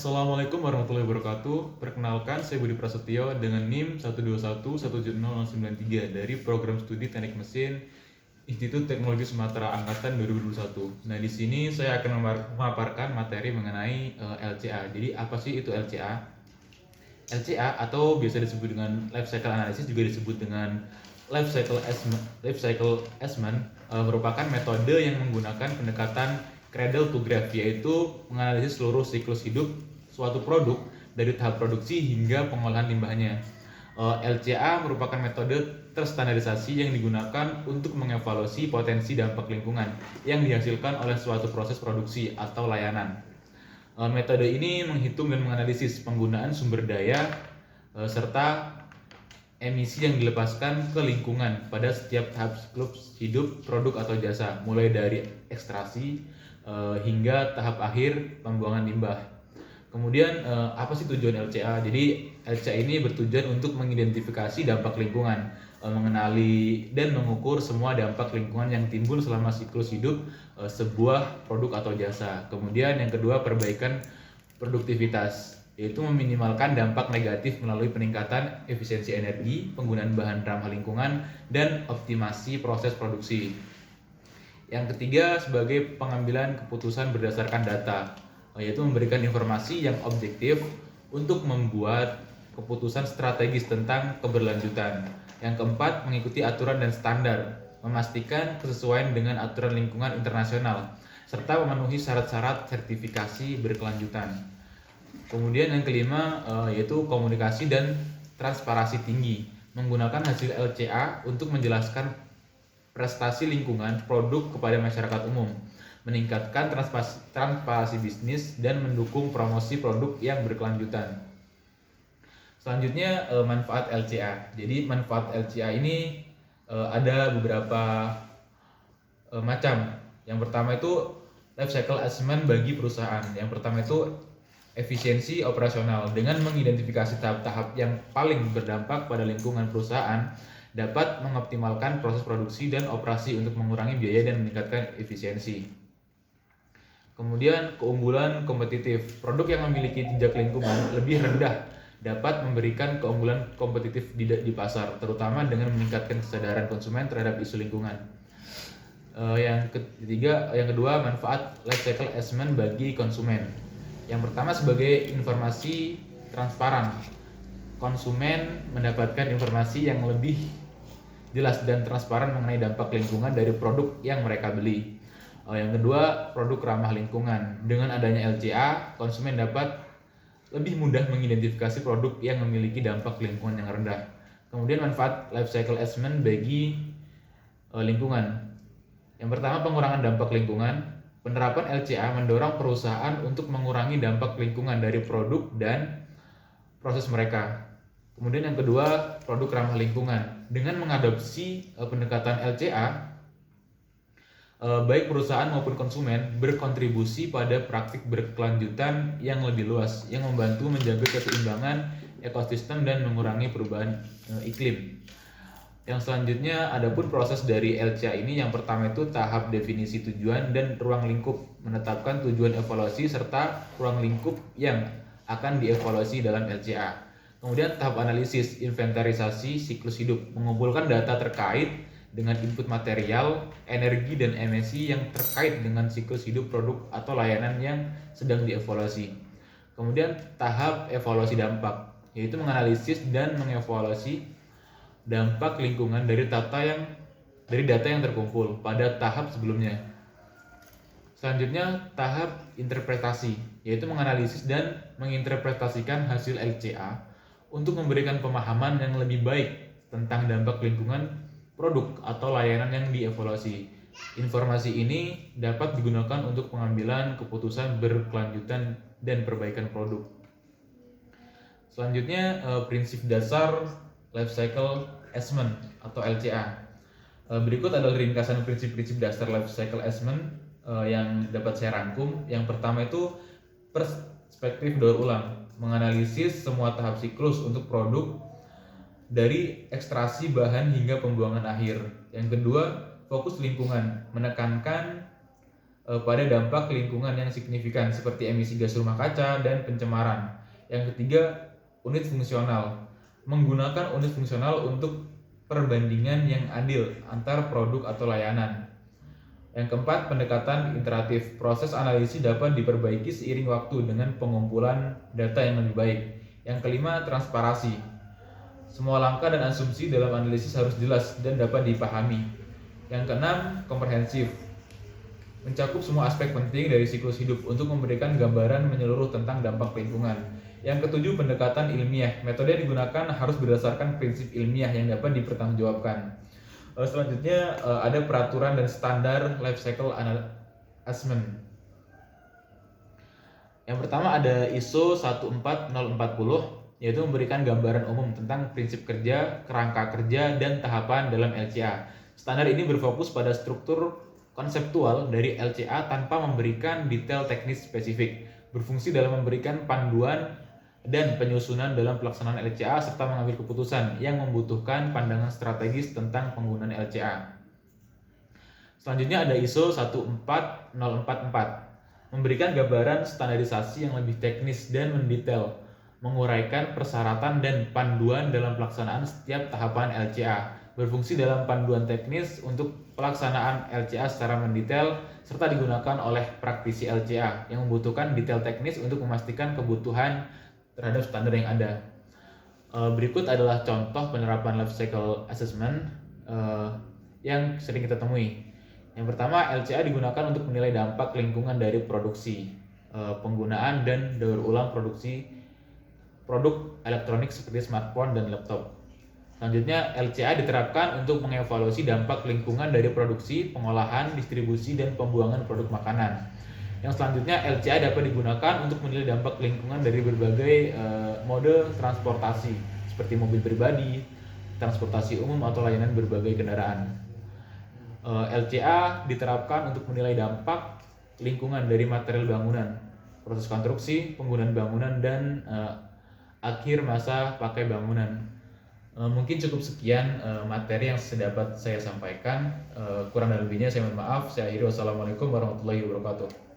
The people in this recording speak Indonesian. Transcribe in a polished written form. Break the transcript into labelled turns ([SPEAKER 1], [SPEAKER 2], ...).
[SPEAKER 1] Assalamualaikum warahmatullahi wabarakatuh. Perkenalkan, saya Budi Prasetyo dengan NIM 121170093 dari Program Studi Teknik Mesin Institut Teknologi Sumatera Angkatan 2021. Nah, di sini saya akan memaparkan materi mengenai LCA. Jadi, apa sih itu LCA? LCA atau biasa disebut dengan Life Cycle Analysis, juga disebut dengan Life Cycle Assessment, merupakan metode yang menggunakan pendekatan cradle to grave, yaitu menganalisis seluruh siklus hidup suatu produk dari tahap produksi hingga pengolahan limbahnya. LCA merupakan metode terstandarisasi yang digunakan untuk mengevaluasi potensi dampak lingkungan yang dihasilkan oleh suatu proses produksi atau layanan. Metode ini menghitung dan menganalisis penggunaan sumber daya serta emisi yang dilepaskan ke lingkungan pada setiap tahap siklus hidup produk atau jasa, mulai dari ekstraksi hingga tahap akhir pembuangan limbah. Kemudian apa sih tujuan LCA? Jadi LCA ini bertujuan untuk mengidentifikasi dampak lingkungan, mengenali dan mengukur semua dampak lingkungan yang timbul selama siklus hidup sebuah produk atau jasa. Kemudian yang kedua, perbaikan produktivitas, yaitu meminimalkan dampak negatif melalui peningkatan efisiensi energi, penggunaan bahan ramah lingkungan, dan optimasi proses produksi. Yang ketiga, sebagai pengambilan keputusan berdasarkan data, yaitu memberikan informasi yang objektif untuk membuat keputusan strategis tentang keberlanjutan. Yang keempat, mengikuti aturan dan standar, memastikan kesesuaian dengan aturan lingkungan internasional, serta memenuhi syarat-syarat sertifikasi berkelanjutan. Kemudian yang kelima, yaitu komunikasi dan transparansi tinggi, menggunakan hasil LCA untuk menjelaskan prestasi lingkungan produk kepada masyarakat umum, meningkatkan transparansi bisnis, dan mendukung promosi produk yang berkelanjutan. Selanjutnya, manfaat LCA. Jadi manfaat LCA ini ada beberapa macam. Yang pertama itu life cycle assessment bagi perusahaan. Yang pertama itu efisiensi operasional. Dengan mengidentifikasi tahap-tahap yang paling berdampak pada lingkungan perusahaan, dapat mengoptimalkan proses produksi dan operasi untuk mengurangi biaya dan meningkatkan efisiensi. Kemudian keunggulan kompetitif. Produk yang memiliki jejak lingkungan lebih rendah dapat memberikan keunggulan kompetitif di pasar, terutama dengan meningkatkan kesadaran konsumen terhadap isu lingkungan. Yang kedua, manfaat life cycle assessment bagi konsumen. Yang pertama, sebagai informasi transparan. Konsumen mendapatkan informasi yang lebih jelas dan transparan mengenai dampak lingkungan dari produk yang mereka beli. Yang kedua, produk ramah lingkungan. Dengan adanya LCA, konsumen dapat lebih mudah mengidentifikasi produk yang memiliki dampak lingkungan yang rendah. Kemudian manfaat life cycle assessment bagi lingkungan. Yang pertama, pengurangan dampak lingkungan. Penerapan LCA mendorong perusahaan untuk mengurangi dampak lingkungan dari produk dan proses mereka. Kemudian yang kedua, produk ramah lingkungan. Dengan mengadopsi pendekatan LCA, baik perusahaan maupun konsumen berkontribusi pada praktik berkelanjutan yang lebih luas, yang membantu menjaga keseimbangan ekosistem dan mengurangi perubahan iklim. Yang selanjutnya, adapun proses dari LCA ini, yang pertama itu tahap definisi tujuan dan ruang lingkup, menetapkan tujuan evaluasi serta ruang lingkup yang akan dievaluasi dalam LCA. Kemudian tahap analisis, inventarisasi siklus hidup, mengumpulkan data terkait dengan input material, energi, dan emisi yang terkait dengan siklus hidup produk atau layanan yang sedang dievaluasi. Kemudian tahap evaluasi dampak, yaitu menganalisis dan mengevaluasi dampak lingkungan dari data yang terkumpul pada tahap sebelumnya. Selanjutnya, tahap interpretasi, yaitu menganalisis dan menginterpretasikan hasil LCA untuk memberikan pemahaman yang lebih baik tentang dampak lingkungan produk atau layanan yang dievaluasi. Informasi ini dapat digunakan untuk pengambilan keputusan berkelanjutan dan perbaikan produk. Selanjutnya, prinsip dasar life cycle assessment atau LCA. Berikut adalah ringkasan prinsip-prinsip dasar life cycle assessment yang dapat saya rangkum. Yang pertama itu perspektif daur ulang, menganalisis semua tahap siklus untuk produk dari ekstraksi bahan hingga pembuangan akhir. Yang kedua, fokus lingkungan, menekankan pada dampak lingkungan yang signifikan seperti emisi gas rumah kaca dan pencemaran. Yang ketiga, unit fungsional. Menggunakan unit fungsional untuk perbandingan yang adil antar produk atau layanan. Yang keempat, pendekatan iteratif. Proses analisis dapat diperbaiki seiring waktu dengan pengumpulan data yang lebih baik. Yang kelima, transparansi. Semua langkah dan asumsi dalam analisis harus jelas dan dapat dipahami. Yang keenam, komprehensif. Mencakup semua aspek penting dari siklus hidup untuk memberikan gambaran menyeluruh tentang dampak lingkungan. Yang ketujuh, pendekatan ilmiah. Metode yang digunakan harus berdasarkan prinsip ilmiah yang dapat dipertanggungjawabkan. Selanjutnya ada peraturan dan standar life cycle assessment. Yang pertama ada ISO 14040, yaitu memberikan gambaran umum tentang prinsip kerja, kerangka kerja, dan tahapan dalam LCA. Standar ini berfokus pada struktur konseptual dari LCA tanpa memberikan detail teknis spesifik, berfungsi dalam memberikan panduan dan penyusunan dalam pelaksanaan LCA serta mengambil keputusan yang membutuhkan pandangan strategis tentang penggunaan LCA. Selanjutnya ada ISO 14044, memberikan gambaran standarisasi yang lebih teknis dan mendetail, menguraikan persyaratan dan panduan dalam pelaksanaan setiap tahapan LCA, berfungsi dalam panduan teknis untuk pelaksanaan LCA secara mendetail, serta digunakan oleh praktisi LCA yang membutuhkan detail teknis untuk memastikan kebutuhan terhadap standar yang ada. Berikut adalah contoh penerapan life cycle assessment yang sering kita temui. Yang pertama, LCA digunakan untuk menilai dampak lingkungan dari produksi, penggunaan dan daur ulang produksi produk elektronik seperti smartphone dan laptop. Selanjutnya, LCA diterapkan untuk mengevaluasi dampak lingkungan dari produksi, pengolahan, distribusi, dan pembuangan produk makanan. Yang selanjutnya, LCA dapat digunakan untuk menilai dampak lingkungan dari berbagai mode transportasi seperti mobil pribadi, transportasi umum, atau layanan berbagai kendaraan. LCA diterapkan untuk menilai dampak lingkungan dari material bangunan, proses konstruksi, penggunaan bangunan, dan akhir masa pakai bangunan. Mungkin cukup sekian materi yang dapat saya sampaikan. Kurang dan lebihnya saya mohon maaf. Saya akhiri. Wassalamualaikum warahmatullahi wabarakatuh.